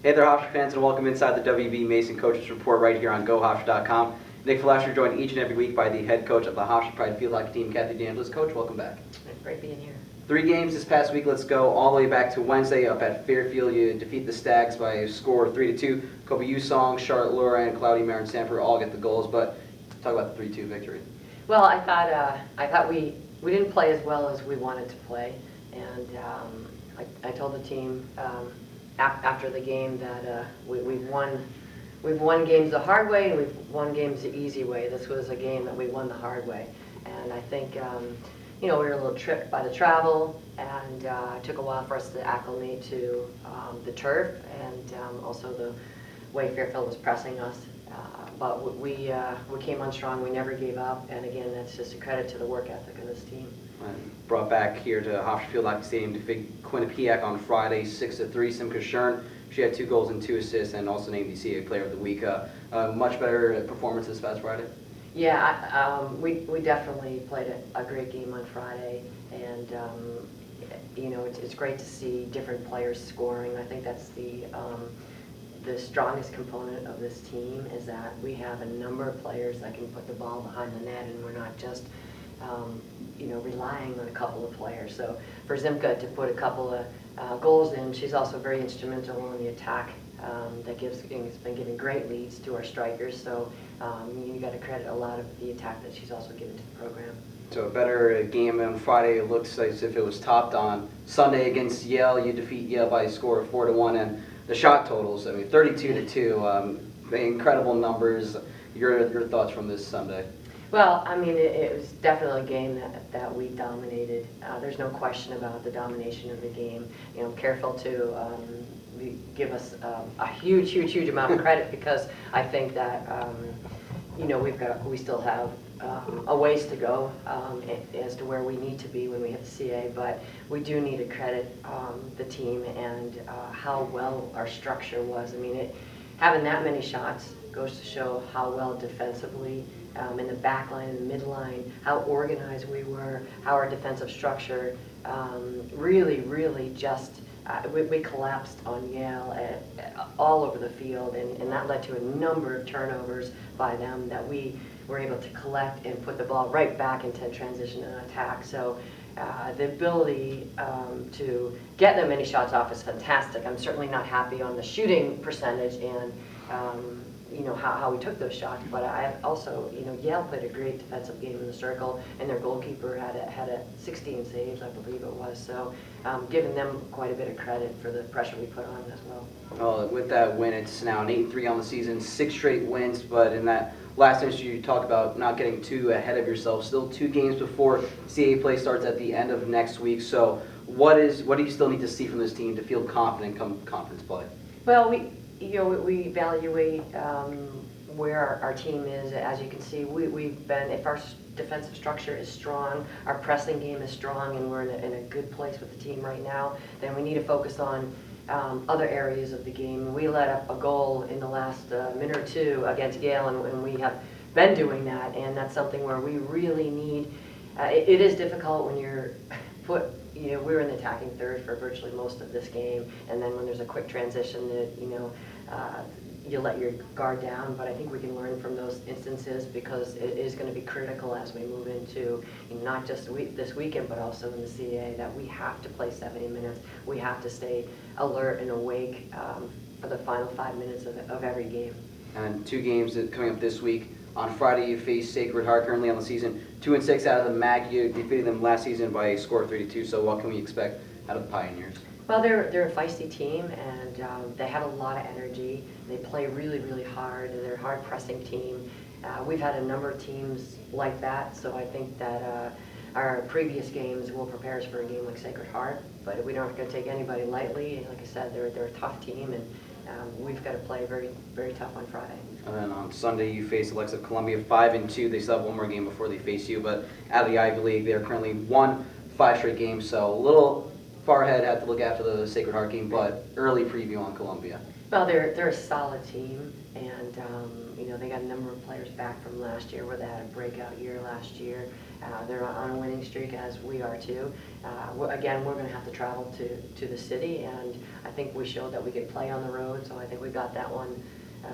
Hey there, Hofstra fans, and welcome inside the WB Mason Coaches Report right here on GoHofstra.com. Nick Flasher joined each and every week by the head coach of the Hofstra Pride Field Hockey Team, Kathy Angelis. Coach, welcome back. Great being here. 3 games this past week. Let's go all the way back to Wednesday up at Fairfield. You defeat the Stags by a score of 3-2. Kobe Usong, Charlotte Laura, and Cloudy Marin Sanford all get the goals, but talk about the 3-2 victory. Well, I thought we didn't play as well as we wanted to play, and I told the team after the game that we've won games the hard way and we've won games the easy way. This was a game that we won the hard way, and I think we were a little tripped by the travel, and it took a while for us to acclimate to the turf and also the way Fairfield was pressing us. But we came on strong. We never gave up, and again, that's just a credit to the work ethic of this team. Brought back here to Hofstra Field Hockey Stadium to defeat Quinnipiac on Friday, 6-3. Simca Shern, she had 2 goals and 2 assists, and also named the CA Player of the Week. Much better performance this past Friday. Yeah, we definitely played a great game on Friday, and it's great to see different players scoring. I think that's the strongest component of this team, is that we have a number of players that can put the ball behind the net, and we're not just relying on a couple of players. So for Zimka to put a couple of goals in, she's also very instrumental in the attack. Has been giving great leads to our strikers. So you got to credit a lot of the attack that she's also given to the program. So a better game on Friday. It looks as if it was topped on Sunday against Yale. You defeat Yale by a score of 4-1, and the shot totals, 32-2, incredible numbers. Your thoughts from this Sunday? Well, it was definitely a game that we dominated. There's no question about the domination of the game. I'm careful to give us a huge amount of credit, because I think that we still have a ways to go as to where we need to be when we hit the CA, but we do need to credit the team and how well our structure was. Having that many shots goes to show how well defensively, in the back line and the midline, how organized we were, how our defensive structure really just we collapsed on Yale all over the field, and that led to a number of turnovers by them that we were able to collect and put the ball right back into transition and attack. So the ability to get that many shots off is fantastic. I'm certainly not happy on the shooting percentage and how we took those shots, but I also, Yale played a great defensive game in the circle, and their goalkeeper had a 16 saves, I believe it was. So giving them quite a bit of credit for the pressure we put on as well. Well, with that win, it's now an 8-3 on the season, 6 straight wins, but in that last instance you talk about not getting too ahead of yourself. Still 2 games before CAA play starts at the end of next week. So what do you still need to see from this team to feel confident come conference play? Well, we evaluate where our team is. As you can see, we've been, if our defensive structure is strong, our pressing game is strong, and we're in a good place with the team right now, then we need to focus on other areas of the game. We let up a goal in the last minute or 2 against Yale, and we have been doing that, and that's something where we really need, it is difficult when you're we were in the attacking third for virtually most of this game, and then when there's a quick transition that you let your guard down. But I think we can learn from those instances, because it is going to be critical as we move into not just this weekend but also in the CAA, that we have to play 70 minutes. We have to stay alert and awake for the final 5 minutes of every game. And 2 games coming up this week. On Friday, you face Sacred Heart, currently on the season 2-6 out of the MAC. You defeated them last season by a score of 3-2. So what can we expect out of the Pioneers? Well, they're a feisty team, and they have a lot of energy. They play really hard, and they're a hard pressing team. We've had a number of teams like that, so I think that our previous games will prepare us for a game like Sacred Heart. But we don't going to take anybody lightly. And like I said, they're a tough team, and we've got to play very tough on Friday. And then on Sunday, you face Alexa Columbia 5-2. They still have one more game before they face you. But out of the Ivy League, they're currently won 5 straight games. So a little far ahead, have to look after the Sacred Heart game. But early preview on Columbia. Well, they're a solid team, and they got a number of players back from last year, where they had a breakout year last year. They're on a winning streak, as we are too. Again, we're going to have to travel to the city, and I think we showed that we could play on the road, so I think we got that one.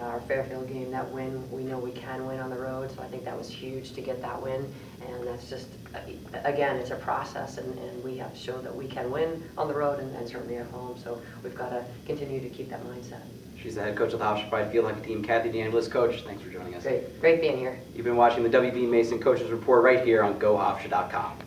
Our Fairfield game, that win, we know we can win on the road, so I think that was huge to get that win. And that's just, again, it's a process, and we have to show that we can win on the road and certainly at home. So we've got to continue to keep that mindset. She's the head coach of the Hofstra Pride Field Hockey Team, Kathy Angelis. Coach, thanks for joining us. Great being here. You've been watching the WB Mason Coaches Report right here on GoHofstra.com.